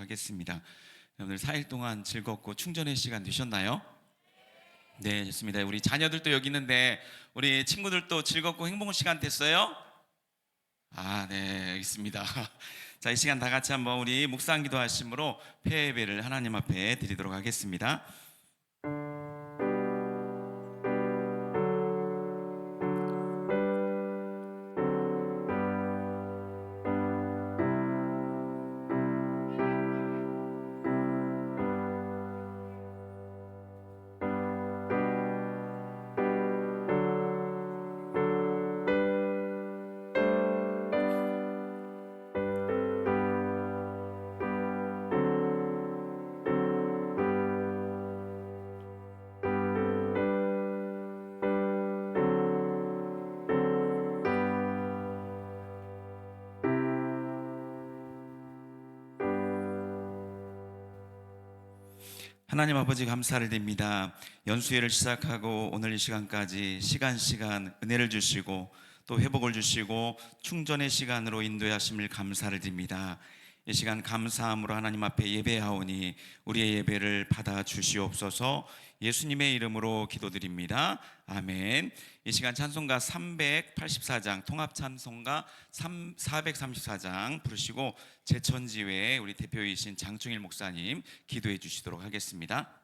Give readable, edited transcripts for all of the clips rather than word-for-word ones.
하겠습니다. 오늘 4일 동안 즐겁고 충전의 시간 되셨나요? 네, 좋습니다. 우리 자녀들도 여기 있는데 우리 친구들도 즐겁고 행복한 시간 됐어요? 네, 알겠습니다. 자, 이 시간 다 같이 한번 우리 묵상 기도하심으로 폐예배를 하나님 앞에 드리도록 하겠습니다. 하나님 아버지 감사를 드립니다. 연수회를 시작하고 오늘 이 시간까지 시간 은혜를 주시고 또 회복을 주시고 충전의 시간으로 인도하심을 감사를 드립니다. 이 시간 감사함으로 하나님 앞에 예배하오니 우리의 예배를 받아 주시옵소서. 예수님의 이름으로 기도드립니다. 아멘. 이 시간 찬송가 384장 통합 찬송가 434장 부르시고 제천지회 우리 대표이신 장충일 목사님 기도해 주시도록 하겠습니다.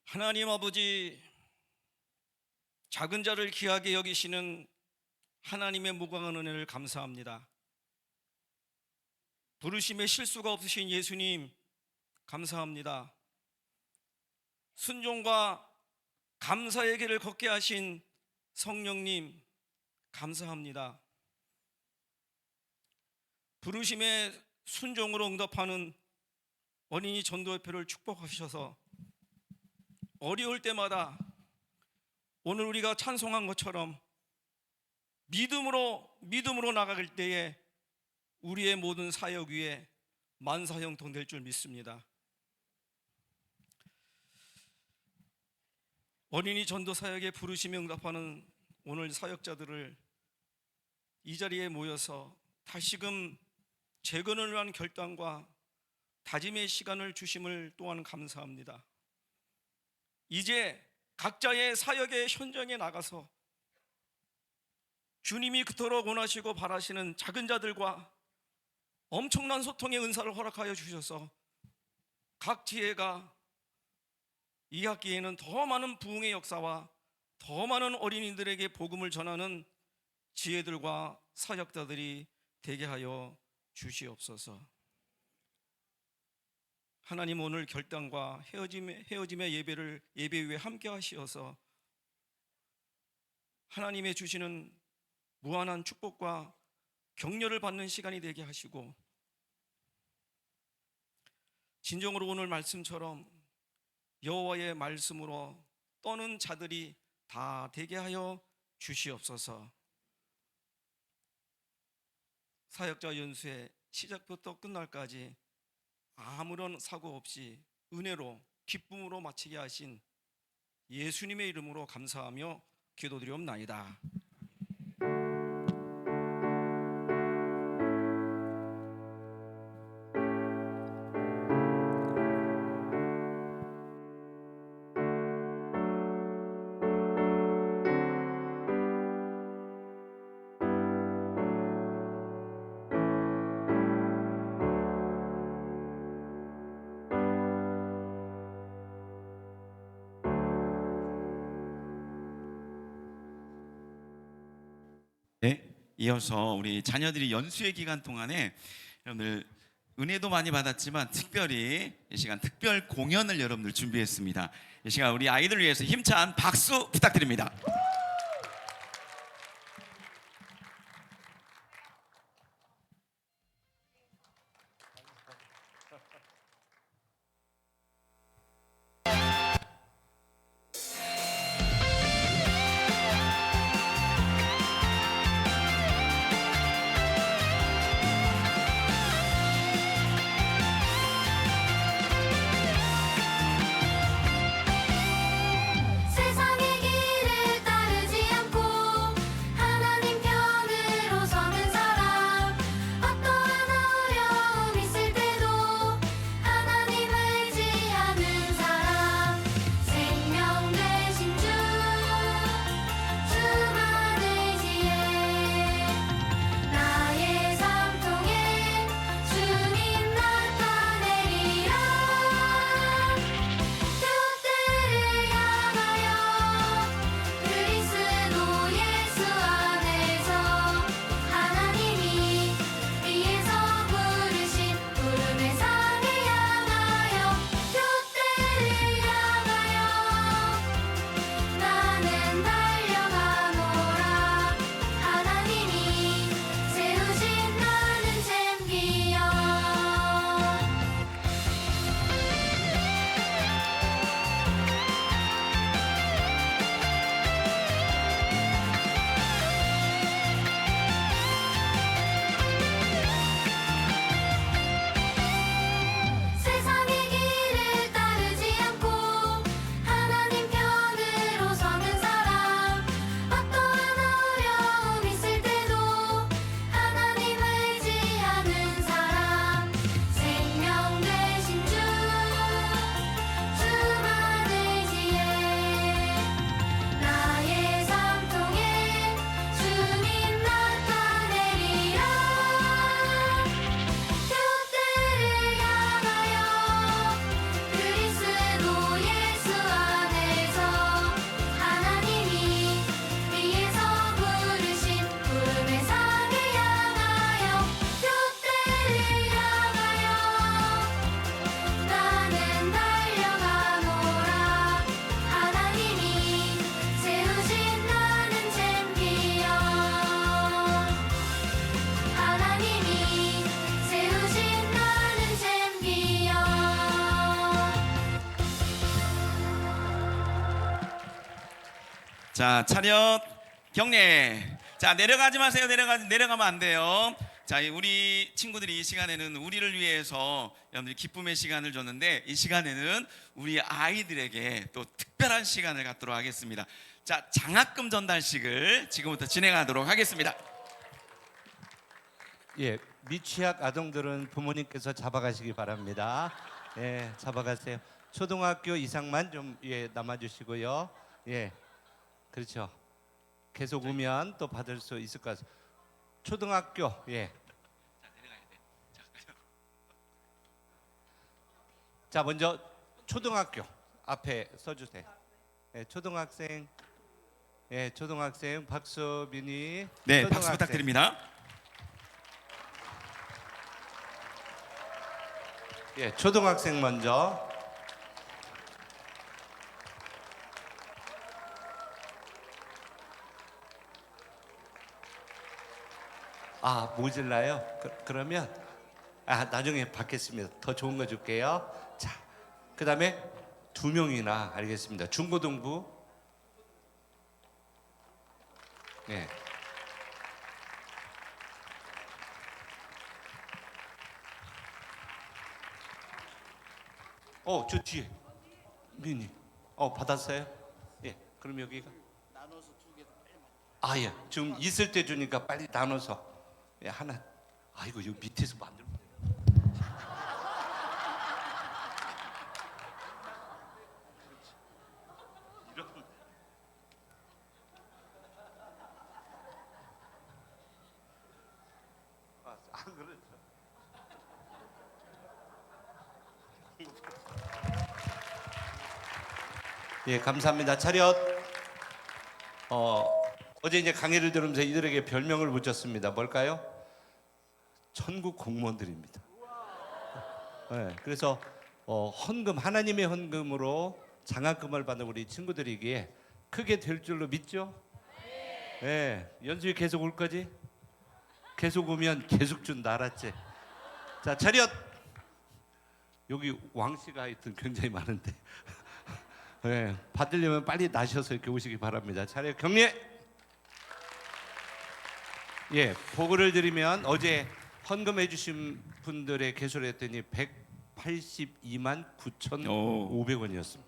하나님 아버지, 작은 자를 귀하게 여기시는 하나님의 무궁한 은혜를 감사합니다. 부르심에 실수가 없으신 예수님 감사합니다. 순종과 감사의 길을 걷게 하신 성령님 감사합니다. 부르심에 순종으로 응답하는 어린이 전도협회를 축복하셔서 어려울 때마다 오늘 우리가 찬송한 것처럼 믿음으로 나갈 때에 우리의 모든 사역 위에 만사형통 될 줄 믿습니다. 어린이 전도 사역에 부르심에 응답하는 오늘 사역자들을 이 자리에 모여서 다시금 재건을 위한 결단과 다짐의 시간을 주심을 또한 감사합니다. 이제 각자의 사역의 현장에 나가서 주님이 그토록 원하시고 바라시는 작은 자들과 엄청난 소통의 은사를 허락하여 주셔서 각 지혜가 이 학기에는 더 많은 부흥의 역사와 더 많은 어린이들에게 복음을 전하는 지혜들과 사역자들이 되게 하여 주시옵소서. 하나님, 오늘 결단과 헤어짐의 예배 위에 함께 하시어서 하나님의 주시는 무한한 축복과 격려를 받는 시간이 되게 하시고, 진정으로 오늘 말씀처럼 여호와의 말씀으로 떠는 자들이 다 되게 하여 주시옵소서. 사역자 연수의 시작부터 끝날까지 아무런 사고 없이 은혜로 기쁨으로 마치게 하신 예수님의 이름으로 감사하며 기도드리옵나이다. 네, 이어서 우리 자녀들이 연수의 기간 동안에 여러분들 은혜도 많이 받았지만 특별히 이 시간 특별 공연을 여러분들 준비했습니다. 이 시간 우리 아이들 위해서 힘찬 박수 부탁드립니다. 세상의 길을 따라 자, 차렷 경례. 자, 내려가지 마세요. 내려가면 안 돼요. 자, 우리 친구들이 이 시간에는 우리를 위해서 여러분들 기쁨의 시간을 줬는데, 이 시간에는 우리 아이들에게 또 특별한 시간을 갖도록 하겠습니다. 자, 장학금 전달식을 지금부터 진행하도록 하겠습니다. 예, 미취학 아동들은 부모님께서 잡아가시기 바랍니다. 예, 잡아가세요. 초등학교 이상만 좀 남아주시고요. 예, 그렇죠. 계속 오면 또 받을 수 있을 것 같아요. 초등학교, 예. 자, 먼저 초등학교 앞에 써주세요. 예, 초등학생, 초등학생 박수빈이. 네, 초등학생. 박수 부탁드립니다. 예, 초등학생 먼저. 아, 모질라요? 그러면 나중에 받겠습니다. 더 좋은 거 줄게요. 자, 그 다음에 2명이나 알겠습니다. 중고등부. 네. 저 뒤에 미니. 받았어요? 예. 그럼 여기가 나눠서 2개. 예. 지금 있을 때 주니까 빨리 나눠서. 예, 하나. 아이고, 여기 밑에서 만들면 돼요. 이런. 그렇죠. 예, 감사합니다. 차렷. 어제 이제 강의를 들으면서 이들에게 별명을 붙였습니다. 뭘까요? 천국 공무원들입니다. 네, 그래서 헌금, 하나님의 헌금으로 장학금을 받는 우리 친구들이기에 크게 될 줄로 믿죠? 네, 연수에 계속 올 거지? 계속 오면 계속 준다, 알았지? 자, 차렷. 여기 왕씨가 하여튼 굉장히 많은데 네, 받으려면 빨리 나셔서 이렇게 오시기 바랍니다. 차렷 경례. 예, 보고를 드리면 어제 헌금해 주신 분들의 개수를 했더니 182만 9,500원이었습니다.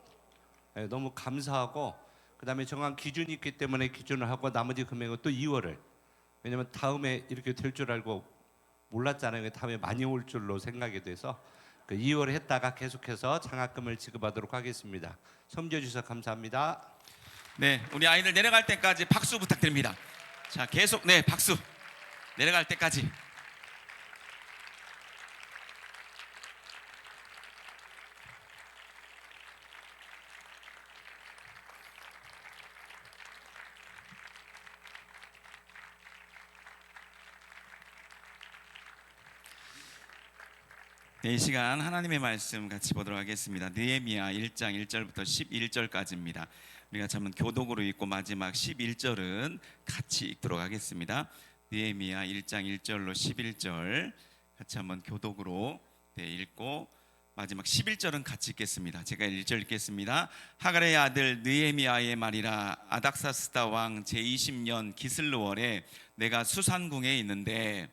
예, 너무 감사하고, 그다음에 정한 기준이 있기 때문에 기준을 하고 나머지 금액은 또 2월을, 왜냐면 다음에 이렇게 될 줄 알고 몰랐잖아요. 다음에 많이 올 줄로 생각이 돼서 그 2월 했다가 계속해서 장학금을 지급하도록 하겠습니다. 섬겨 주셔서 감사합니다. 네, 우리 아이들 내려갈 때까지 박수 부탁드립니다. 자, 계속 네, 박수. 내려갈 때까지. 네, 이 시간 하나님의 말씀 같이 보도록 하겠습니다. 느헤미야 1장 1절부터 11절까지입니다. 우리가 한번 교독으로 읽고 마지막 11절은 같이 읽도록 하겠습니다. 느헤미야 1장 1절로 11절 같이 한번 교독으로 읽고 마지막 11절은 같이 읽겠습니다. 제가 1절 읽겠습니다. 하갈의 아들 느헤미야의 말이라. 아닥사스다 왕 제20년 기슬르월에 내가 수산궁에 있는데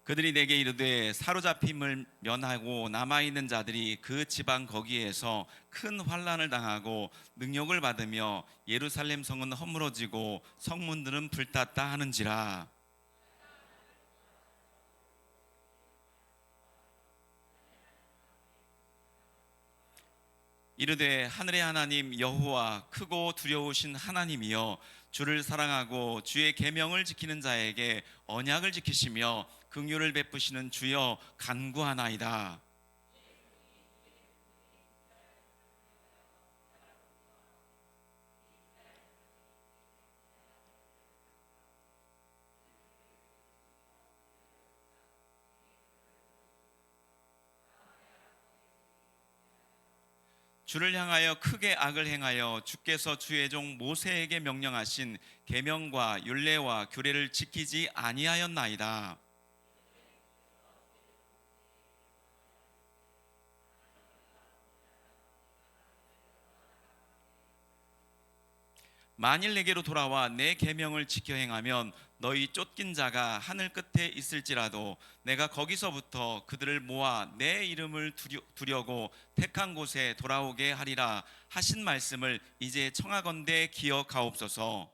그들이 내게 이르되 사로잡힘을 면하고 남아있는 자들이 그 지방 거기에서 큰 환난을 당하고 능욕을 받으며 예루살렘 성은 허물어지고 성문들은 불탔다 하는지라. 이르되 하늘의 하나님 여호와 크고 두려우신 하나님이여, 주를 사랑하고 주의 계명을 지키는 자에게 언약을 지키시며 긍휼을 베푸시는 주여 간구하나이다. 주를 향하여 크게 악을 행하여 주께서 주의 종 모세에게 명령하신 계명과 율례와 규례를 지키지 아니하였나이다. 만일 내게로 돌아와 내 계명을 지켜 행하면 너희 쫓긴 자가 하늘 끝에 있을지라도 내가 거기서부터 그들을 모아 내 이름을 두려고 택한 곳에 돌아오게 하리라 하신 말씀을 이제 청하건대 기억하옵소서.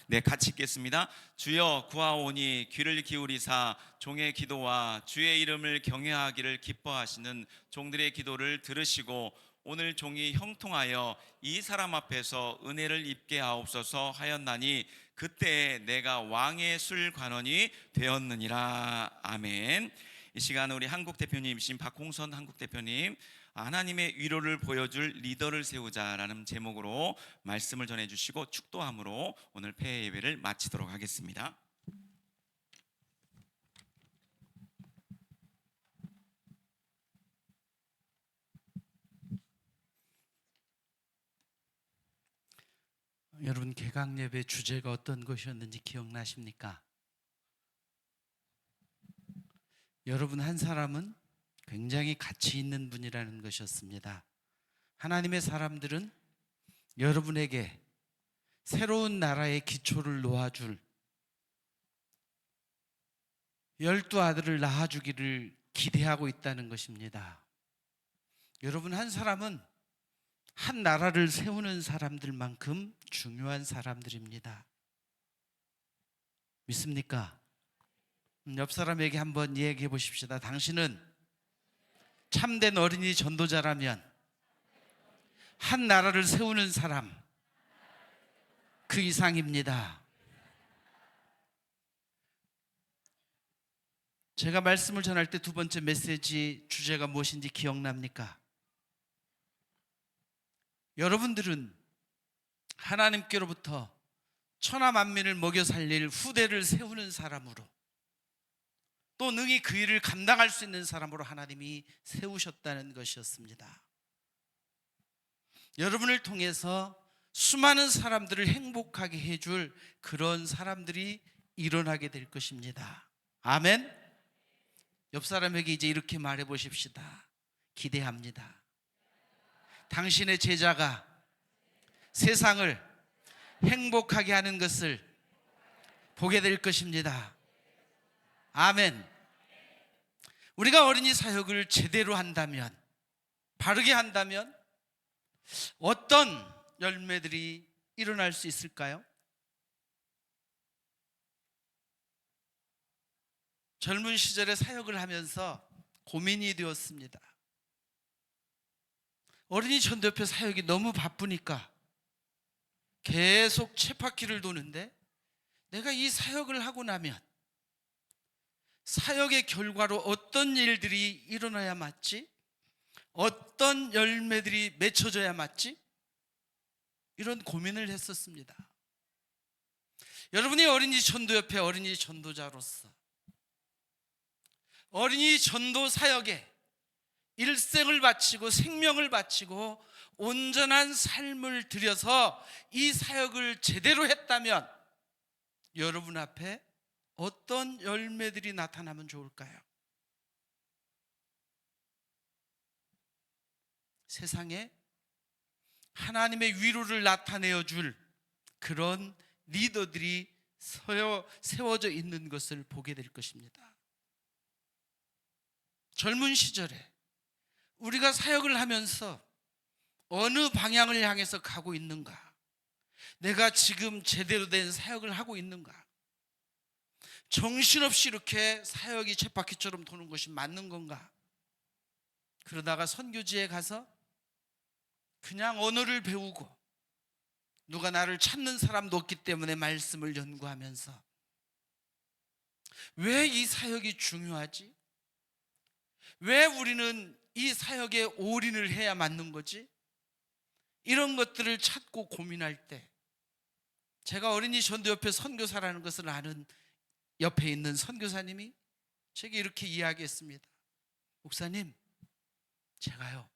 네, 같이 읽겠습니다. 주여 구하오니 귀를 기울이사 종의 기도와 주의 이름을 경외하기를 기뻐하시는 종들의 기도를 들으시고 오늘 종이 형통하여 이 사람 앞에서 은혜를 입게 하옵소서 하였나니 그때에 내가 왕의 술관원이 되었느니라. 아멘. 이 시간 우리 한국 대표님이신 박홍선 한국 대표님, 하나님의 위로를 보여줄 리더를 세우자라는 제목으로 말씀을 전해주시고 축도함으로 오늘 폐회 예배를 마치도록 하겠습니다. 여러분, 개강 예배 주제가 어떤 것이었는지 기억나십니까? 여러분 한 사람은 굉장히 가치 있는 분이라는 것이었습니다. 하나님의 사람들은 여러분에게 새로운 나라의 기초를 놓아줄 12 아들을 낳아주기를 기대하고 있다는 것입니다. 여러분 한 사람은 한 나라를 세우는 사람들만큼 중요한 사람들입니다. 믿습니까? 옆 사람에게 한번 얘기해 보십시다. 당신은 참된 어린이 전도자라면 한 나라를 세우는 사람 그 이상입니다. 제가 말씀을 전할 때 두 번째 메시지 주제가 무엇인지 기억납니까? 여러분들은 하나님께로부터 천하 만민을 먹여 살릴 후대를 세우는 사람으로 또 능히 그 일을 감당할 수 있는 사람으로 하나님이 세우셨다는 것이었습니다. 여러분을 통해서 수많은 사람들을 행복하게 해줄 그런 사람들이 일어나게 될 것입니다. 아멘. 옆 사람에게 이제 이렇게 말해 보십시다. 기대합니다. 당신의 제자가 세상을 행복하게 하는 것을 보게 될 것입니다. 아멘. 우리가 어린이 사역을 제대로 한다면, 바르게 한다면 어떤 열매들이 일어날 수 있을까요? 젊은 시절에 사역을 하면서 고민이 되었습니다. 어린이 전도협회 사역이 너무 바쁘니까 계속 쳇바퀴를 도는데 내가 이 사역을 하고 나면 사역의 결과로 어떤 일들이 일어나야 맞지? 어떤 열매들이 맺혀져야 맞지? 이런 고민을 했었습니다. 여러분이 어린이 전도협회 어린이 전도자로서 어린이 전도 사역에 일생을 바치고 생명을 바치고 온전한 삶을 들여서 이 사역을 제대로 했다면 여러분 앞에 어떤 열매들이 나타나면 좋을까요? 세상에 하나님의 위로를 나타내어 줄 그런 리더들이 세워져 있는 것을 보게 될 것입니다. 젊은 시절에 우리가 사역을 하면서 어느 방향을 향해서 가고 있는가? 내가 지금 제대로 된 사역을 하고 있는가? 정신없이 이렇게 사역이 쳇바퀴처럼 도는 것이 맞는 건가? 그러다가 선교지에 가서 그냥 언어를 배우고 누가 나를 찾는 사람도 없기 때문에 말씀을 연구하면서 왜 이 사역이 중요하지? 왜 우리는 이 사역에 올인을 해야 맞는 거지? 이런 것들을 찾고 고민할 때 제가 어린이 전도협회 선교사라는 것을 아는 옆에 있는 선교사님이 제게 이렇게 이야기했습니다. 목사님, 제가요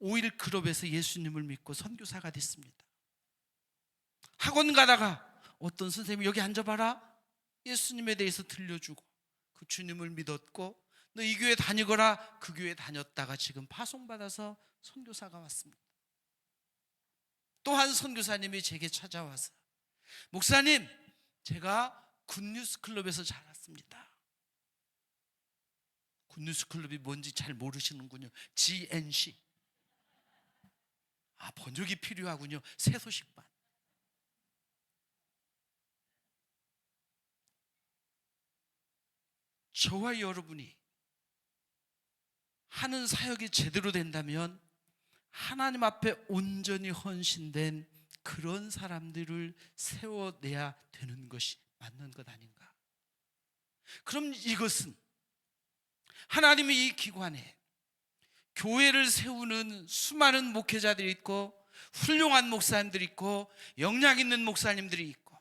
5일 클럽에서 예수님을 믿고 선교사가 됐습니다. 학원 가다가 어떤 선생님이 여기 앉아봐라, 예수님에 대해서 들려주고 그 주님을 믿었고, 너 이 교회 다니거라, 그 교회 다녔다가 지금 파송받아서 선교사가 왔습니다. 또 한 선교사님이 제게 찾아와서, 목사님, 제가 굿뉴스 클럽에서 자랐습니다. 굿뉴스 클럽이 뭔지 잘 모르시는군요. GNC. 번역이 필요하군요. 새 소식반. 저와 여러분이 하는 사역이 제대로 된다면 하나님 앞에 온전히 헌신된 그런 사람들을 세워내야 되는 것이 맞는 것 아닌가? 그럼 이것은 하나님이 이 기관에 교회를 세우는 수많은 목회자들이 있고, 훌륭한 목사님들이 있고, 역량 있는 목사님들이 있고,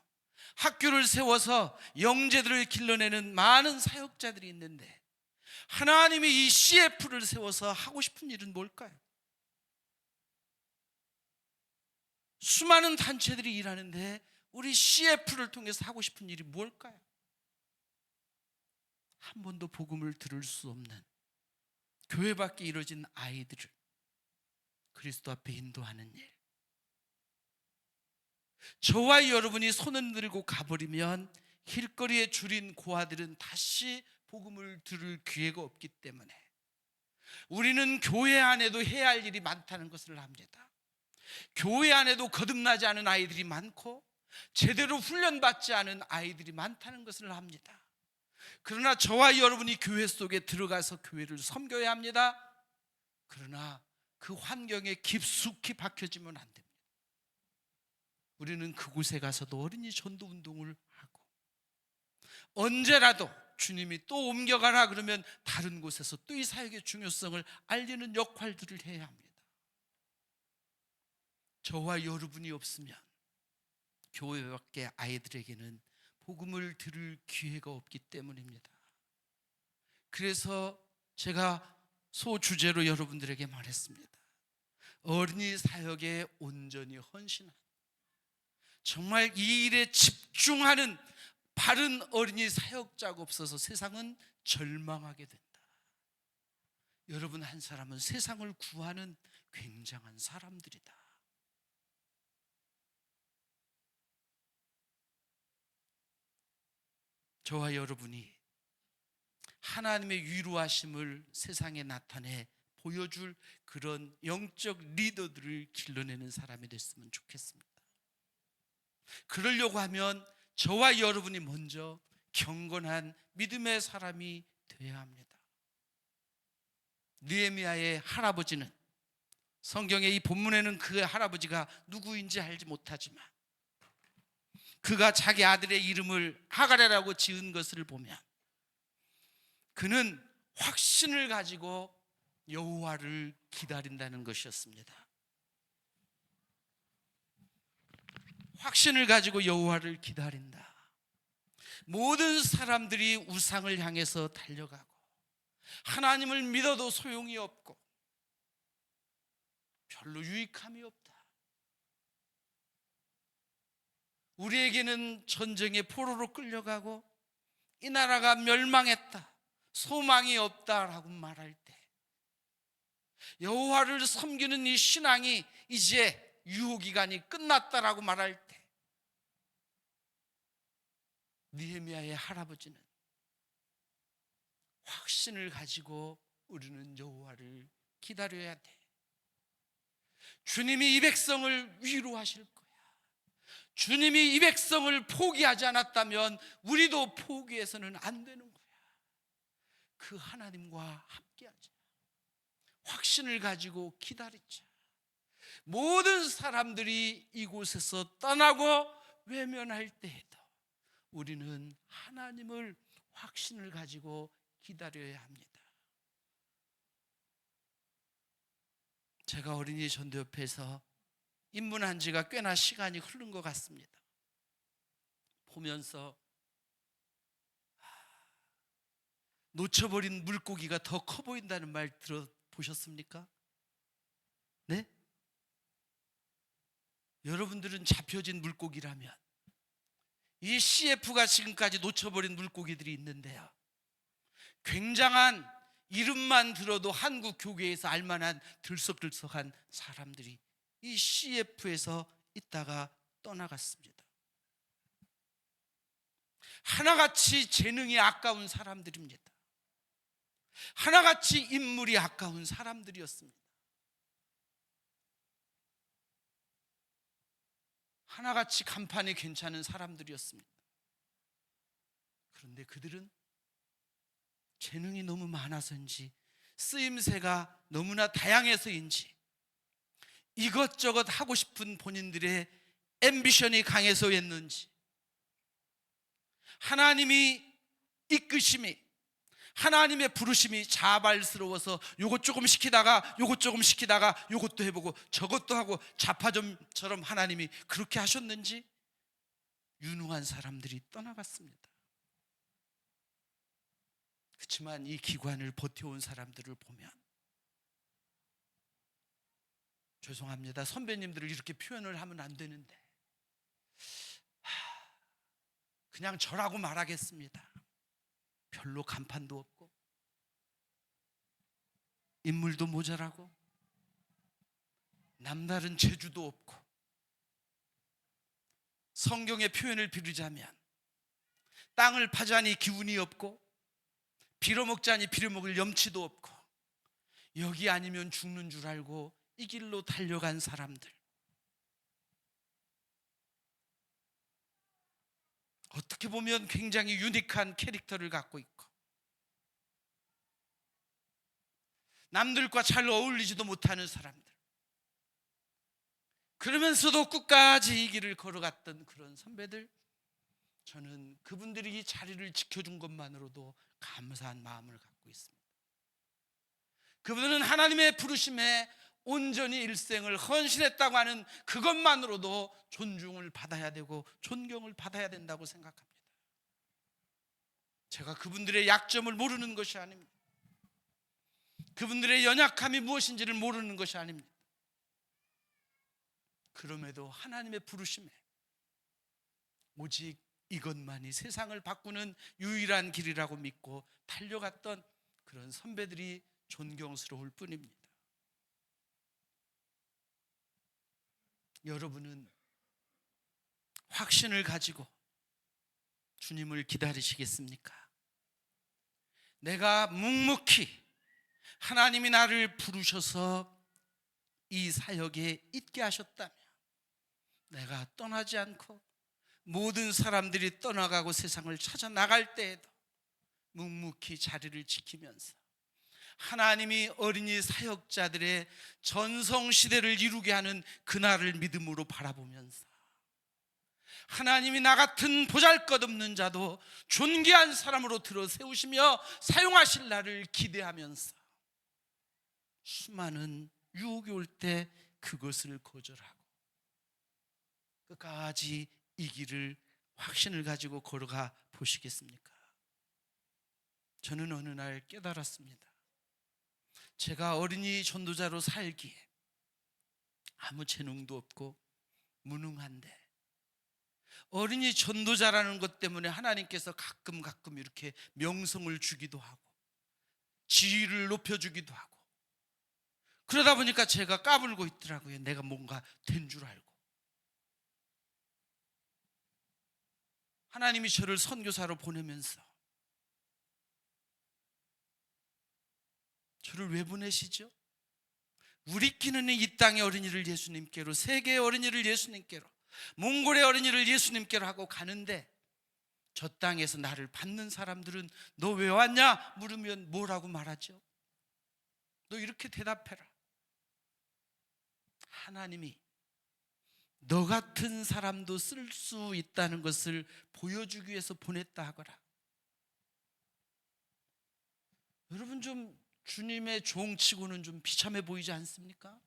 학교를 세워서 영재들을 길러내는 많은 사역자들이 있는데, 하나님이 이 CF를 세워서 하고 싶은 일은 뭘까요? 수많은 단체들이 일하는데 우리 CF를 통해서 하고 싶은 일이 뭘까요? 한 번도 복음을 들을 수 없는 교회 밖에 이루어진 아이들을 그리스도 앞에 인도하는 일. 저와 여러분이 손을 들고 가버리면 길거리에 줄인 고아들은 다시 복음을 들을 기회가 없기 때문에 우리는 교회 안에도 해야 할 일이 많다는 것을 압니다. 교회 안에도 거듭나지 않은 아이들이 많고 제대로 훈련받지 않은 아이들이 많다는 것을 압니다. 그러나 저와 여러분이 교회 속에 들어가서 교회를 섬겨야 합니다. 그러나 그 환경에 깊숙이 박혀지면 안 됩니다. 우리는 그곳에 가서도 어린이 전도 운동을 하고, 언제라도 주님이 또 옮겨가라 그러면 다른 곳에서 또 이 사역의 중요성을 알리는 역할들을 해야 합니다. 저와 여러분이 없으면 교회 밖의 아이들에게는 복음을 들을 기회가 없기 때문입니다. 그래서 제가 소주제로 여러분들에게 말했습니다. 어린이 사역에 온전히 헌신한, 정말 이 일에 집중하는 바른 어린이 사역자가 없어서 세상은 절망하게 된다. 여러분 한 사람은 세상을 구하는 굉장한 사람들이다. 저와 여러분이 하나님의 위로하심을 세상에 나타내 보여줄 그런 영적 리더들을 길러내는 사람이 됐으면 좋겠습니다. 그러려고 하면 저와 여러분이 먼저 경건한 믿음의 사람이 되어야 합니다. 느헤미야의 할아버지는, 성경의 이 본문에는 그 할아버지가 누구인지 알지 못하지만 그가 자기 아들의 이름을 하가랴라고 지은 것을 보면 그는 확신을 가지고 여호와를 기다린다는 것이었습니다. 확신을 가지고 여호와를 기다린다. 모든 사람들이 우상을 향해서 달려가고 하나님을 믿어도 소용이 없고 별로 유익함이 없다. 우리에게는 전쟁의 포로로 끌려가고 이 나라가 멸망했다, 소망이 없다라고 말할 때, 여호와를 섬기는 이 신앙이 이제 유효기간이 끝났다라고 말할 때, 느헤미야의 할아버지는 확신을 가지고 우리는 여호와를 기다려야 돼. 주님이 이 백성을 위로하실 거야. 주님이 이 백성을 포기하지 않았다면 우리도 포기해서는 안 되는 거야. 그 하나님과 함께하자. 확신을 가지고 기다리자. 모든 사람들이 이곳에서 떠나고 외면할 때에도 우리는 하나님을 확신을 가지고 기다려야 합니다. 제가 어린이 전도협회에서 입문한 지가 꽤나 시간이 흐른 것 같습니다. 보면서 놓쳐버린 물고기가 더 커 보인다는 말 들어보셨습니까? 네? 여러분들은 잡혀진 물고기라면 이 CF가 지금까지 놓쳐버린 물고기들이 있는데요, 굉장한 이름만 들어도 한국 교계에서 알만한 들썩들썩한 사람들이 이 CF에서 있다가 떠나갔습니다. 하나같이 재능이 아까운 사람들입니다. 하나같이 인물이 아까운 사람들이었습니다. 하나같이 간판이 괜찮은 사람들이었습니다. 그런데 그들은 재능이 너무 많아서인지, 쓰임새가 너무나 다양해서인지, 이것저것 하고 싶은 본인들의 앰비션이 강해서였는지, 하나님이 이끄심이, 하나님의 부르심이 자발스러워서 요것 조금 시키다가 요것 조금 시키다가 요것도 해보고 저것도 하고 자파점처럼 하나님이 그렇게 하셨는지 유능한 사람들이 떠나갔습니다. 그렇지만 이 기관을 버텨온 사람들을 보면, 죄송합니다, 선배님들을 이렇게 표현을 하면 안 되는데 그냥 저라고 말하겠습니다. 별로 간판도 없고 인물도 모자라고 남다른 재주도 없고, 성경의 표현을 빌리자면 땅을 파자니 기운이 없고 빌어먹자니 빌어먹을 염치도 없고, 여기 아니면 죽는 줄 알고 이 길로 달려간 사람들, 어떻게 보면 굉장히 유니크한 캐릭터를 갖고 있고 남들과 잘 어울리지도 못하는 사람들, 그러면서도 끝까지 이 길을 걸어갔던 그런 선배들, 저는 그분들이 이 자리를 지켜준 것만으로도 감사한 마음을 갖고 있습니다. 그분들은 하나님의 부르심에 온전히 일생을 헌신했다고 하는 그것만으로도 존중을 받아야 되고 존경을 받아야 된다고 생각합니다. 제가 그분들의 약점을 모르는 것이 아닙니다. 그분들의 연약함이 무엇인지를 모르는 것이 아닙니다. 그럼에도 하나님의 부르심에 오직 이것만이 세상을 바꾸는 유일한 길이라고 믿고 달려갔던 그런 선배들이 존경스러울 뿐입니다. 여러분은 확신을 가지고 주님을 기다리시겠습니까? 내가 묵묵히 하나님이 나를 부르셔서 이 사역에 있게 하셨다면 내가 떠나지 않고 모든 사람들이 떠나가고 세상을 찾아 나갈 때에도 묵묵히 자리를 지키면서 하나님이 어린이 사역자들의 전성시대를 이루게 하는 그날을 믿음으로 바라보면서 하나님이 나 같은 보잘것없는 자도 존귀한 사람으로 들어 세우시며 사용하실 날을 기대하면서 수많은 유혹이 올 때 그것을 거절하고 끝까지 이 길을 확신을 가지고 걸어가 보시겠습니까? 저는 어느 날 깨달았습니다. 제가 어린이 전도자로 살기에 아무 재능도 없고 무능한데 어린이 전도자라는 것 때문에 하나님께서 가끔 이렇게 명성을 주기도 하고 지위를 높여주기도 하고, 그러다 보니까 제가 까불고 있더라고요. 내가 뭔가 된 줄 알고. 하나님이 저를 선교사로 보내면서 저를 왜 보내시죠? 우리끼리는 이 땅의 어린이를 예수님께로, 세계의 어린이를 예수님께로, 몽골의 어린이를 예수님께로 하고 가는데 저 땅에서 나를 받는 사람들은 너 왜 왔냐 물으면 뭐라고 말하죠? 너 이렇게 대답해라. 하나님이 너 같은 사람도 쓸 수 있다는 것을 보여주기 위해서 보냈다 하거라. 여러분, 좀 주님의 종치고는 좀 비참해 보이지 않습니까?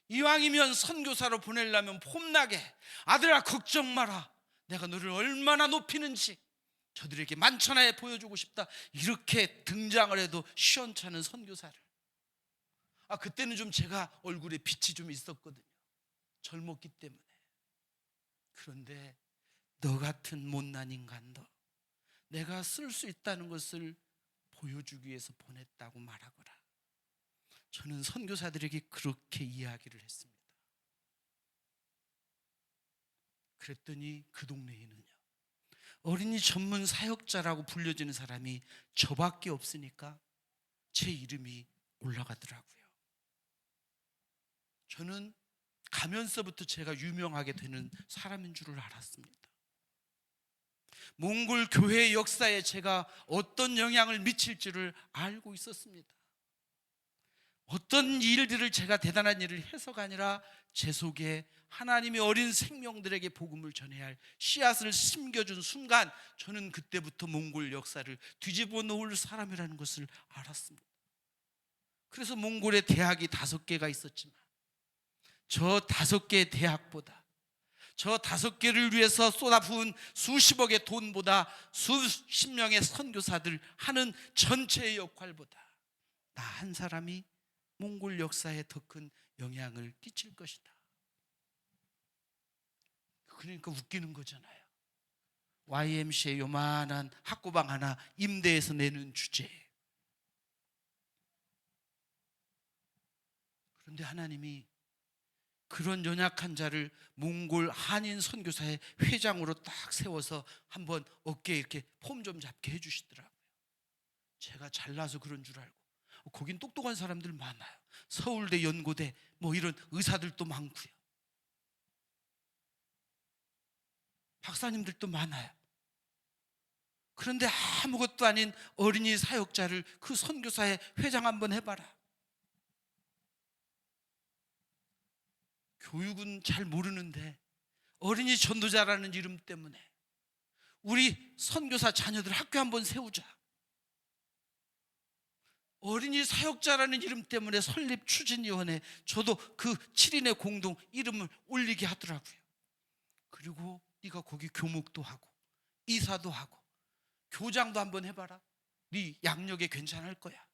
이왕이면 선교사로 보내려면 폼나게 아들아 걱정 마라, 내가 너를 얼마나 높이는지 저들에게 만천하에 보여주고 싶다, 이렇게 등장을 해도 시원찮은 선교사를. 그때는 좀 제가 얼굴에 빛이 좀 있었거든요. 젊었기 때문에. 그런데 너 같은 못난 인간도 내가 쓸 수 있다는 것을 보여주기 위해서 보냈다고 말하거라. 저는 선교사들에게 그렇게 이야기를 했습니다. 그랬더니 그 동네에는요, 어린이 전문 사역자라고 불려지는 사람이 저밖에 없으니까 제 이름이 올라가더라고요. 저는 가면서부터 제가 유명하게 되는 사람인 줄을 알았습니다. 몽골 교회의 역사에 제가 어떤 영향을 미칠지를 알고 있었습니다. 어떤 일들을 제가 대단한 일을 해서가 아니라 제 속에 하나님의 어린 생명들에게 복음을 전해야 할 씨앗을 심겨준 순간, 저는 그때부터 몽골 역사를 뒤집어 놓을 사람이라는 것을 알았습니다. 그래서 몽골에 대학이 5개가 있었지만 저 5개의 대학보다, 저 5개를 위해서 쏟아부은 수십억의 돈보다 수십 명의 선교사들 하는 전체의 역할보다 나 한 사람이 몽골 역사에 더 큰 영향을 끼칠 것이다. 그러니까 웃기는 거잖아요. YMCA 요만한 학고방 하나 임대해서 내는 주제. 그런데 하나님이 그런 연약한 자를 몽골 한인 선교사의 회장으로 딱 세워서 한번 어깨에 이렇게 폼 좀 잡게 해주시더라고요. 제가 잘나서 그런 줄 알고, 거긴 똑똑한 사람들 많아요. 서울대, 연고대 뭐 이런 의사들도 많고요, 박사님들도 많아요. 그런데 아무것도 아닌 어린이 사역자를 그 선교사의 회장 한번 해봐라. 교육은 잘 모르는데 어린이 전도자라는 이름 때문에 우리 선교사 자녀들 학교 한번 세우자. 어린이 사역자라는 이름 때문에 설립 추진위원회, 저도 그 7인의 공동 이름을 올리게 하더라고요. 그리고 네가 거기 교목도 하고 이사도 하고 교장도 한번 해봐라. 네 양력에 괜찮을 거야.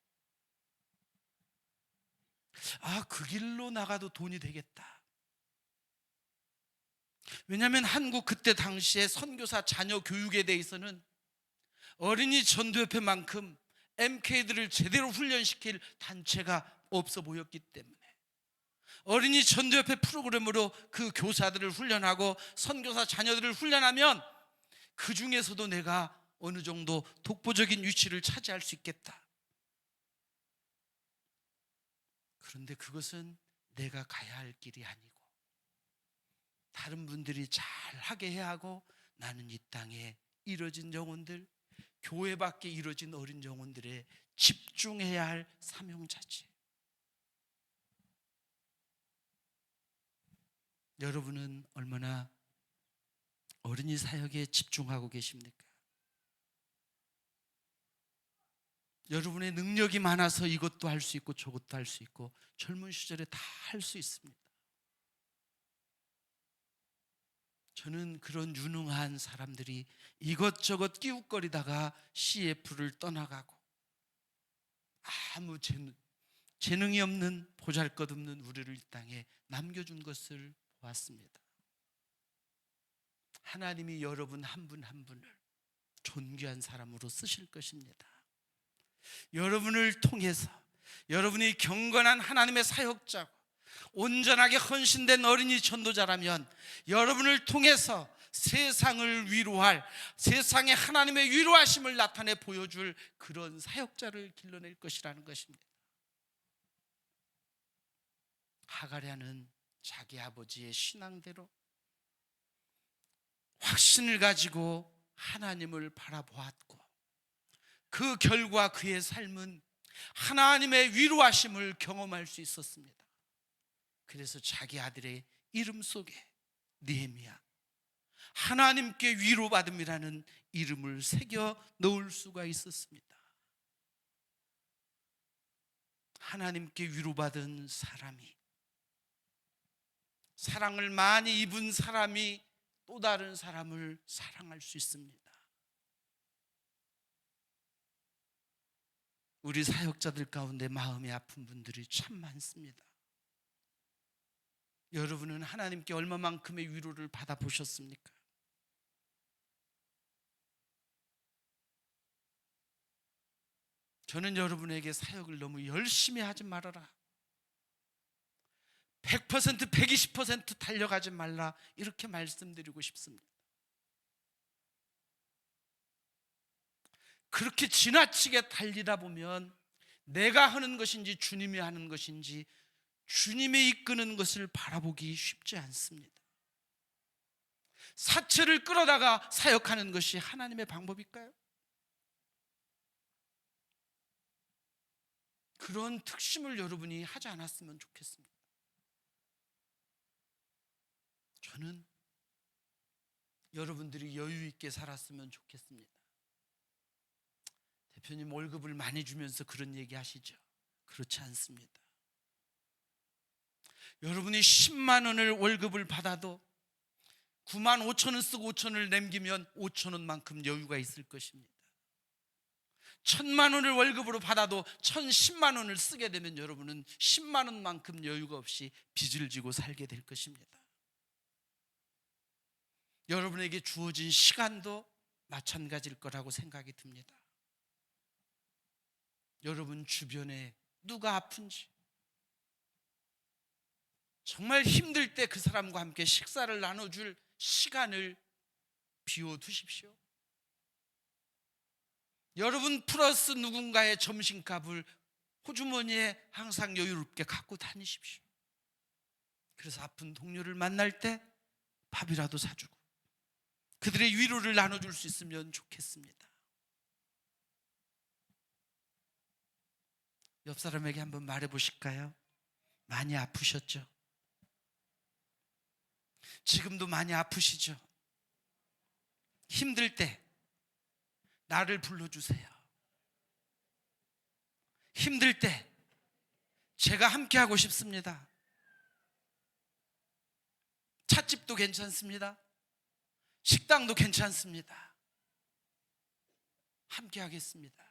그 길로 나가도 돈이 되겠다. 왜냐하면 한국 그때 당시에 선교사 자녀 교육에 대해서는 어린이 전도협회만큼 MK들을 제대로 훈련시킬 단체가 없어 보였기 때문에 어린이 전도협회 프로그램으로 그 교사들을 훈련하고 선교사 자녀들을 훈련하면 그 중에서도 내가 어느 정도 독보적인 위치를 차지할 수 있겠다. 그런데 그것은 내가 가야 할 길이 아니고 다른 분들이 잘 하게 해야 하고, 나는 이 땅에 이뤄진 영혼들, 교회 밖에 이뤄진 어린 영혼들에 집중해야 할 사명자지. 여러분은 얼마나 어린이 사역에 집중하고 계십니까? 여러분의 능력이 많아서 이것도 할 수 있고 저것도 할 수 있고 젊은 시절에 다 할 수 있습니다. 저는 그런 유능한 사람들이 이것저것 끼웃거리다가 CF를 떠나가고 아무 재능이 없는 보잘것없는 우리를 이 땅에 남겨준 것을 보았습니다. 하나님이 여러분 한 분 한 분을 존귀한 사람으로 쓰실 것입니다. 여러분을 통해서 여러분이 경건한 하나님의 사역자고 온전하게 헌신된 어린이 전도자라면 여러분을 통해서 세상을 위로할, 세상에 하나님의 위로하심을 나타내 보여줄 그런 사역자를 길러낼 것이라는 것입니다. 하가랴는 자기 아버지의 신앙대로 확신을 가지고 하나님을 바라보았고 그 결과 그의 삶은 하나님의 위로하심을 경험할 수 있었습니다. 그래서 자기 아들의 이름 속에 느헤미야, 하나님께 위로받음이라는 이름을 새겨 넣을 수가 있었습니다. 하나님께 위로받은 사람이, 사랑을 많이 입은 사람이 또 다른 사람을 사랑할 수 있습니다. 우리 사역자들 가운데 마음이 아픈 분들이 참 많습니다. 여러분은 하나님께 얼마만큼의 위로를 받아보셨습니까? 저는 여러분에게 사역을 너무 열심히 하지 말아라, 100%, 120% 달려가지 말라, 이렇게 말씀드리고 싶습니다. 그렇게 지나치게 달리다 보면 내가 하는 것인지 주님이 하는 것인지, 주님이 이끄는 것을 바라보기 쉽지 않습니다. 사체를 끌어다가 사역하는 것이 하나님의 방법일까요? 그런 특심을 여러분이 하지 않았으면 좋겠습니다. 저는 여러분들이 여유 있게 살았으면 좋겠습니다. 대표님 월급을 많이 주면서 그런 얘기 하시죠? 그렇지 않습니다. 여러분이 10만 원을 월급을 받아도 9만 5천 원 쓰고 5천 원을 남기면 5천 원만큼 여유가 있을 것입니다. 1,000만 원을 월급으로 받아도 1,010만 원을 쓰게 되면 여러분은 10만 원만큼 여유가 없이 빚을 지고 살게 될 것입니다. 여러분에게 주어진 시간도 마찬가지일 거라고 생각이 듭니다. 여러분 주변에 누가 아픈지, 정말 힘들 때 그 사람과 함께 식사를 나눠줄 시간을 비워두십시오. 여러분 플러스 누군가의 점심값을 호주머니에 항상 여유롭게 갖고 다니십시오. 그래서 아픈 동료를 만날 때 밥이라도 사주고 그들의 위로를 나눠줄 수 있으면 좋겠습니다. 옆 사람에게 한번 말해 보실까요? 많이 아프셨죠? 지금도 많이 아프시죠? 힘들 때 나를 불러주세요. 힘들 때 제가 함께 하고 싶습니다. 찻집도 괜찮습니다. 식당도 괜찮습니다. 함께 하겠습니다.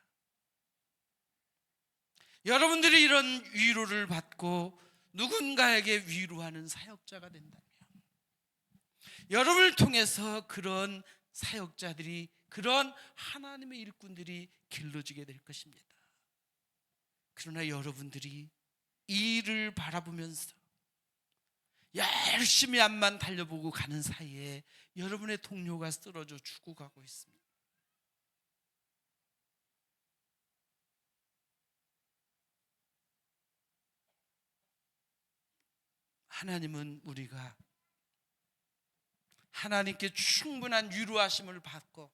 여러분들이 이런 위로를 받고 누군가에게 위로하는 사역자가 된다면, 여러분을 통해서 그런 사역자들이, 그런 하나님의 일꾼들이 길러지게 될 것입니다. 그러나 여러분들이 이 일을 바라보면서 열심히 앞만 달려보고 가는 사이에 여러분의 동료가 쓰러져 죽어가고 있습니다. 하나님은 우리가 하나님께 충분한 위로하심을 받고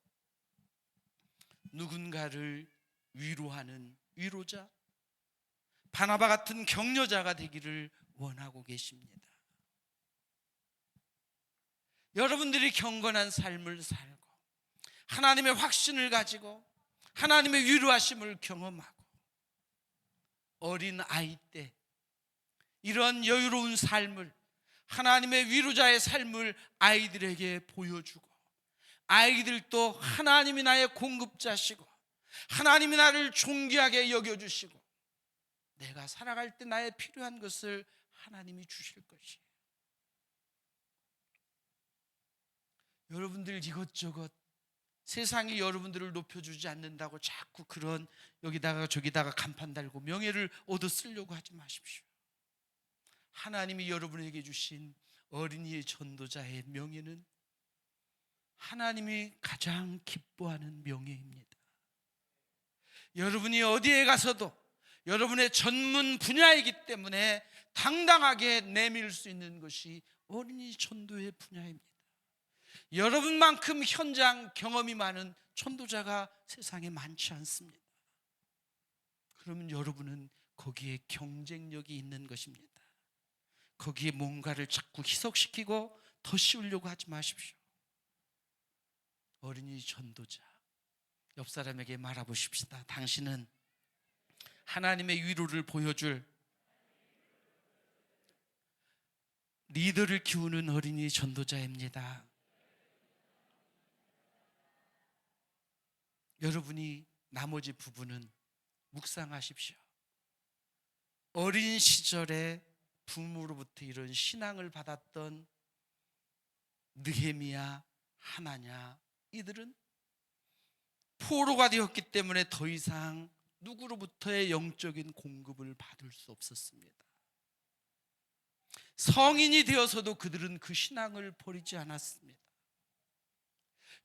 누군가를 위로하는 위로자, 바나바 같은 격려자가 되기를 원하고 계십니다. 여러분들이 경건한 삶을 살고 하나님의 확신을 가지고 하나님의 위로하심을 경험하고 어린 아이 때 이런 여유로운 삶을, 하나님의 위로자의 삶을 아이들에게 보여주고, 아이들도 하나님이 나의 공급자시고 하나님이 나를 존귀하게 여겨주시고 내가 살아갈 때 나의 필요한 것을 하나님이 주실 것이에요. 여러분들 이것저것 세상이 여러분들을 높여주지 않는다고 자꾸 그런 여기다가 저기다가 간판 달고 명예를 얻어 쓰려고 하지 마십시오. 하나님이 여러분에게 주신 어린이의 전도자의 명예는 하나님이 가장 기뻐하는 명예입니다. 여러분이 어디에 가서도 여러분의 전문 분야이기 때문에 당당하게 내밀 수 있는 것이 어린이 전도의 분야입니다. 여러분만큼 현장 경험이 많은 전도자가 세상에 많지 않습니다. 그러면 여러분은 거기에 경쟁력이 있는 것입니다. 거기에 뭔가를 자꾸 희석시키고 더 씌우려고 하지 마십시오. 어린이 전도자, 옆 사람에게 말해보십시다. 당신은 하나님의 위로를 보여줄 리더를 키우는 어린이 전도자입니다. 여러분이 나머지 부분은 묵상하십시오. 어린 시절에 부모로부터 이런 신앙을 받았던 느헤미야, 하나냐, 이들은 포로가 되었기 때문에 더 이상 누구로부터의 영적인 공급을 받을 수 없었습니다. 성인이 되어서도 그들은 그 신앙을 버리지 않았습니다.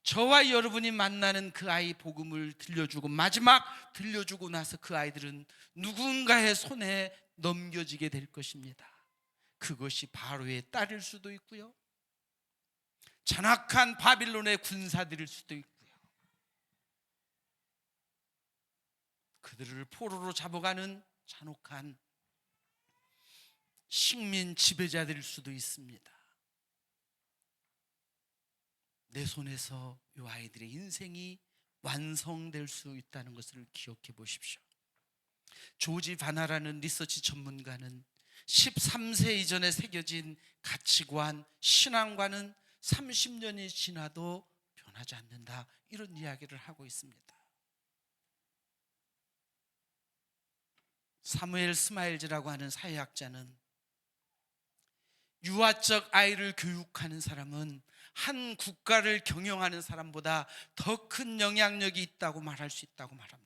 저와 여러분이 만나는 그 아이 복음을 들려주고 마지막 들려주고 나서 그 아이들은 누군가의 손에 넘겨지게 될 것입니다. 그것이 바로의 딸일 수도 있고요, 잔악한 바빌론의 군사들일 수도 있고요, 그들을 포로로 잡아가는 잔혹한 식민 지배자들일 수도 있습니다. 내 손에서 이 아이들의 인생이 완성될 수 있다는 것을 기억해 보십시오. 조지 바나라는 리서치 전문가는 13세 이전에 새겨진 가치관, 신앙과는 30년이 지나도 변하지 않는다, 이런 이야기를 하고 있습니다. 사무엘 스마일즈라고 하는 사회학자는 유아적 아이를 교육하는 사람은 한 국가를 경영하는 사람보다 더 큰 영향력이 있다고 말할 수 있다고 말합니다.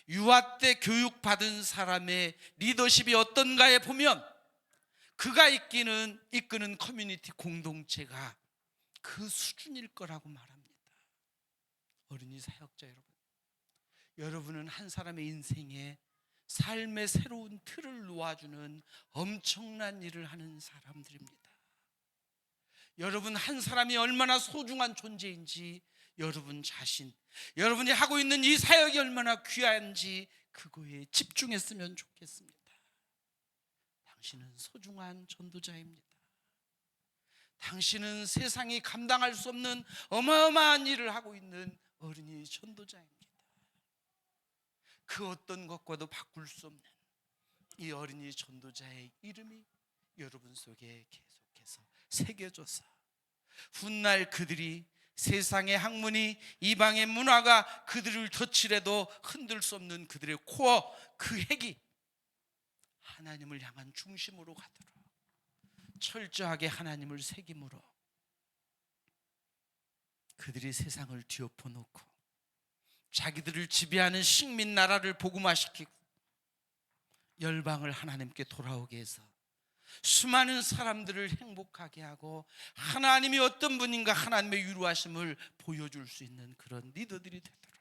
유아 때 교육받은 사람의 리더십이 어떤가에 보면 그가 이끄는 커뮤니티 공동체가 그 수준일 거라고 말합니다. 어린이 사역자 여러분, 여러분은 한 사람의 인생에 삶의 새로운 틀을 놓아주는 엄청난 일을 하는 사람들입니다. 여러분 한 사람이 얼마나 소중한 존재인지, 여러분 자신, 여러분이 하고 있는 이 사역이 얼마나 귀한지 그거에 집중했으면 좋겠습니다. 당신은 소중한 전도자입니다. 당신은 세상이 감당할 수 없는 어마어마한 일을 하고 있는 어린이 전도자입니다. 그 어떤 것과도 바꿀 수 없는 이 어린이 전도자의 이름이 여러분 속에 계속해서 새겨져서 훗날 그들이 세상의 학문이, 이방의 문화가 그들을 덧칠해도 흔들 수 없는 그들의 코어, 그 핵이 하나님을 향한 중심으로 가도록 철저하게 하나님을 새김으로 그들이 세상을 뒤엎어 놓고 자기들을 지배하는 식민 나라를 복음화시키고 열방을 하나님께 돌아오게 해서 수많은 사람들을 행복하게 하고 하나님이 어떤 분인가 하나님의 유로하심을 보여줄 수 있는 그런 리더들이 되도록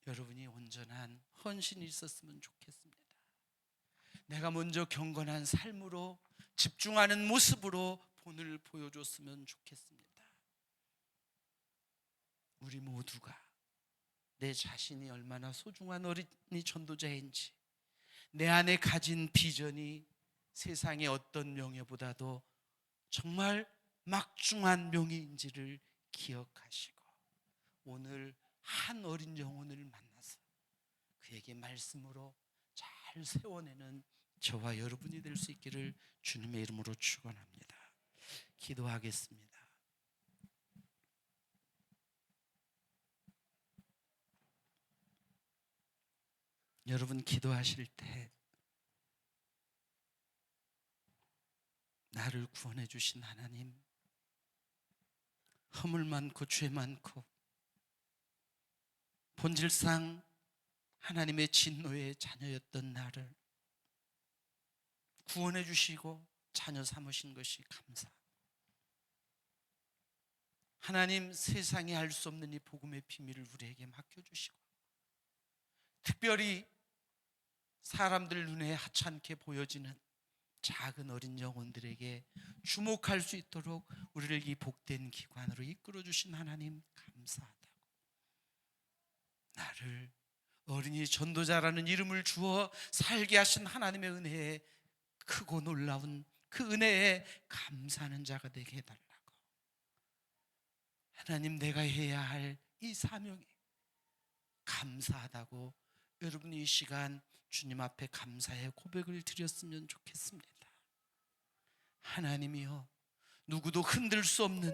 여러분이 온전한 헌신이 있었으면 좋겠습니다. 내가 먼저 경건한 삶으로 집중하는 모습으로 본을 보여줬으면 좋겠습니다. 우리 모두가 내 자신이 얼마나 소중한 어린이 전도자인지, 내 안에 가진 비전이 세상의 어떤 명예보다도 정말 막중한 명예인지를 기억하시고 오늘 한 어린 영혼을 만나서 그에게 말씀으로 잘 세워내는 저와 여러분이 될 수 있기를 주님의 이름으로 축원합니다. 기도하겠습니다. 여러분 기도하실 때 나를 구원해 주신 하나님, 허물 많고 죄 많고 본질상 하나님의 진노의 자녀였던 나를 구원해 주시고 자녀 삼으신 것이 감사. 하나님, 세상이 알 수 없는 이 복음의 비밀을 우리에게 맡겨주시고 특별히 사람들 눈에 하찮게 보여지는 작은 어린 영혼들에게 주목할 수 있도록 우리를 이 복된 기관으로 이끌어 주신 하나님 감사하다고, 나를 어린이 전도자라는 이름을 주어 살게 하신 하나님의 은혜에 크고 놀라운 그 은혜에 감사하는 자가 되게 해달라고, 하나님 내가 해야 할 이 사명에 감사하다고 여러분이 이 시간 주님 앞에 감사의 고백을 드렸으면 좋겠습니다. 하나님이여, 누구도 흔들 수 없는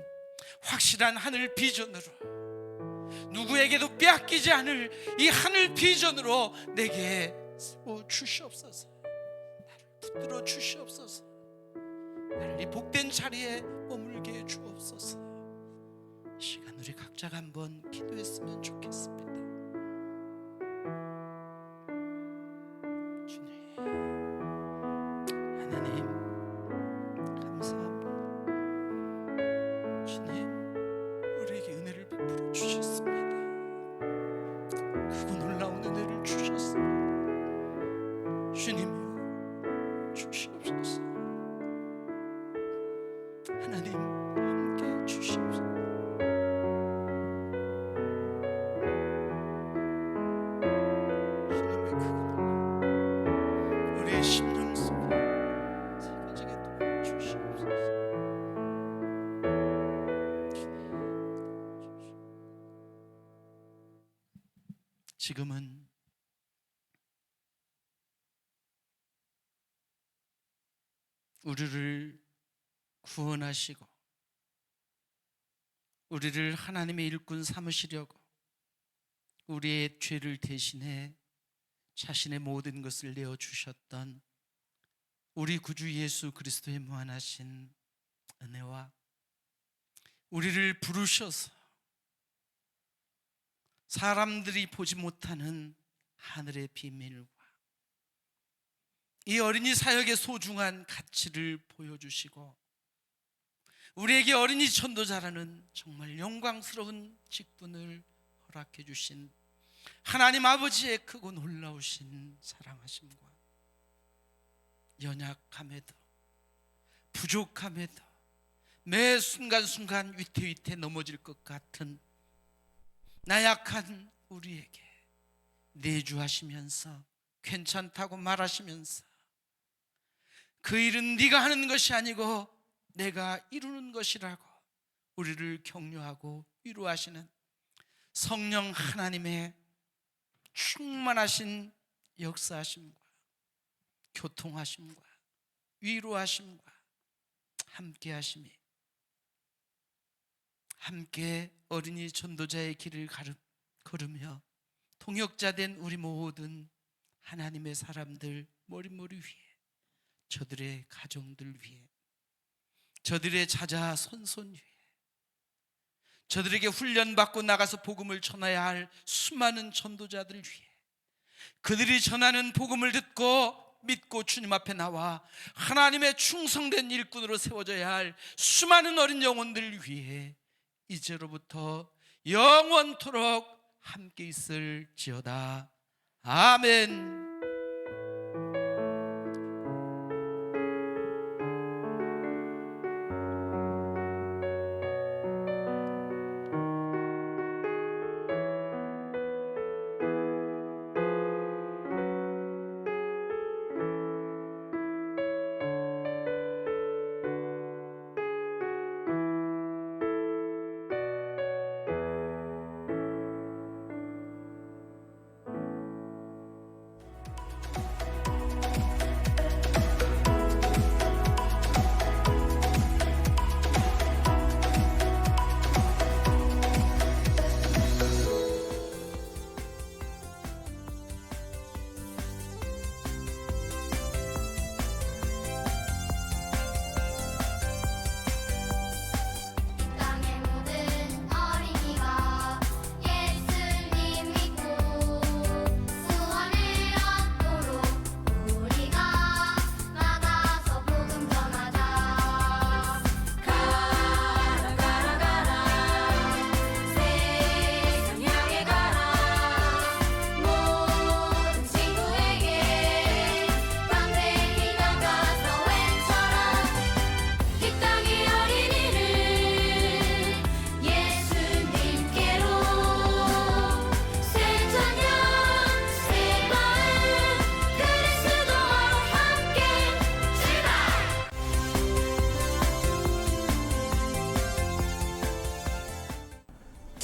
확실한 하늘 비전으로 누구에게도 빼앗기지 않을 이 하늘 비전으로 내게 세워 주시옵소서. 나를 붙들어 주시옵소서. 나를 이 복된 자리에 머물게 해 주옵소서. 이 시간 우리 각자가 한번 기도했으면 좋겠습니다. 주님, 하나님 감사합니다. 주님, 우리에게 은혜를 베풀어 주셨습니다. 크고 놀라운 은혜를 주셨습니다. 주님이여 주시옵소서. 하나님 함께 주시옵소서. 주님의 크고 놀라운 우리의 심령 속에 새겨지게 도와주시옵소서. 지금은 우리를 구원하시고 우리를 하나님의 일꾼 삼으시려고 우리의 죄를 대신해 자신의 모든 것을 내어주셨던 우리 구주 예수 그리스도의 무한하신 은혜와 우리를 부르셔서 사람들이 보지 못하는 하늘의 비밀과 이 어린이 사역의 소중한 가치를 보여주시고 우리에게 어린이 전도자라는 정말 영광스러운 직분을 허락해 주신 하나님 아버지의 크고 놀라우신 사랑하심과 연약함에도 부족함에도 매 순간순간 위태위태 넘어질 것 같은 나약한 우리에게 내주하시면서 괜찮다고 말하시면서 그 일은 네가 하는 것이 아니고 내가 이루는 것이라고 우리를 격려하고 위로하시는 성령 하나님의 충만하신 역사하심과 교통하심과 위로하심과 함께하심이 함께 어린이 전도자의 길을 걸으며 통역자된 우리 모든 하나님의 사람들 머리머리 위에 저들의 가정들 위에 저들의 자자 손손 위에 저들에게 훈련받고 나가서 복음을 전해야 할 수많은 전도자들 위에 그들이 전하는 복음을 듣고 믿고 주님 앞에 나와 하나님의 충성된 일꾼으로 세워져야 할 수많은 어린 영혼들 위해 이제로부터 영원토록 함께 있을지어다. 아멘.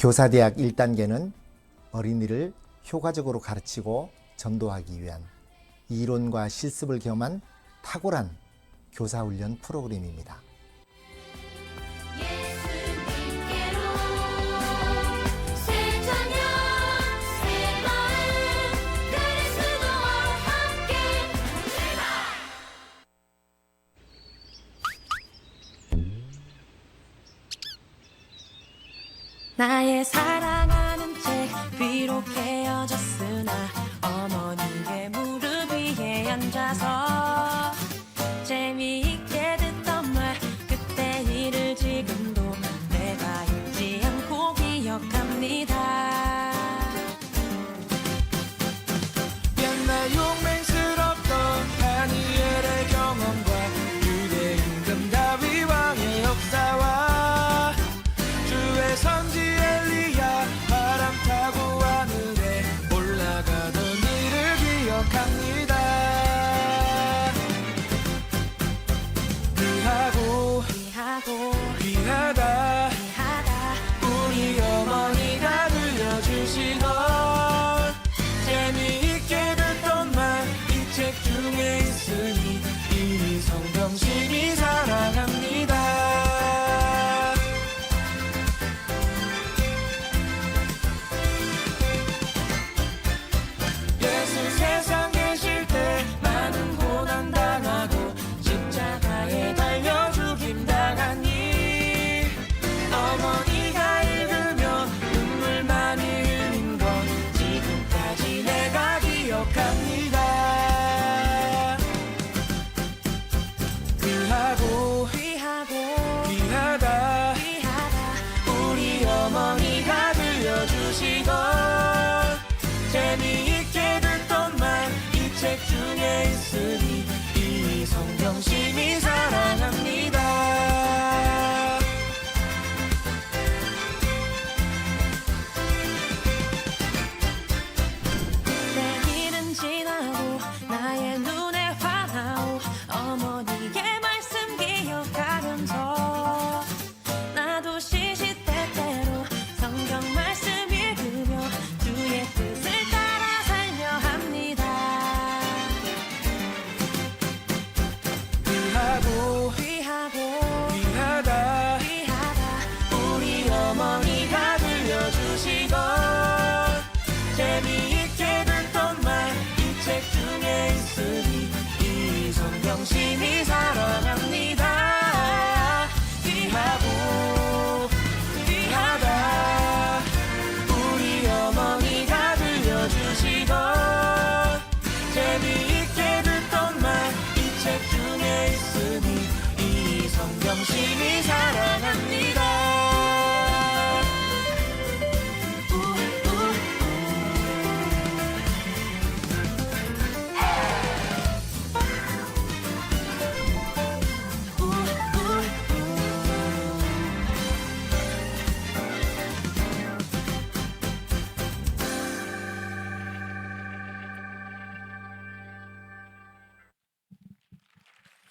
교사대학 1단계는 어린이를 효과적으로 가르치고 전도하기 위한 이론과 실습을 겸한 탁월한 교사훈련 프로그램입니다. 예수님께로 세상 나의 사랑하는 책 비록 헤어졌으나 어머니의 무릎 위에 앉아서 재미있게 듣던 말 그때 일을 지금도 내가 잊지 않고 기억합니다. 옛날 용맹스럽던 다니엘의 경험과 유대 임금 다윗 왕의 역사와 주의 선지 엘리야 바람 타고 하늘에 올라가던 일을 기억합니다. 귀하고 귀하고 귀하다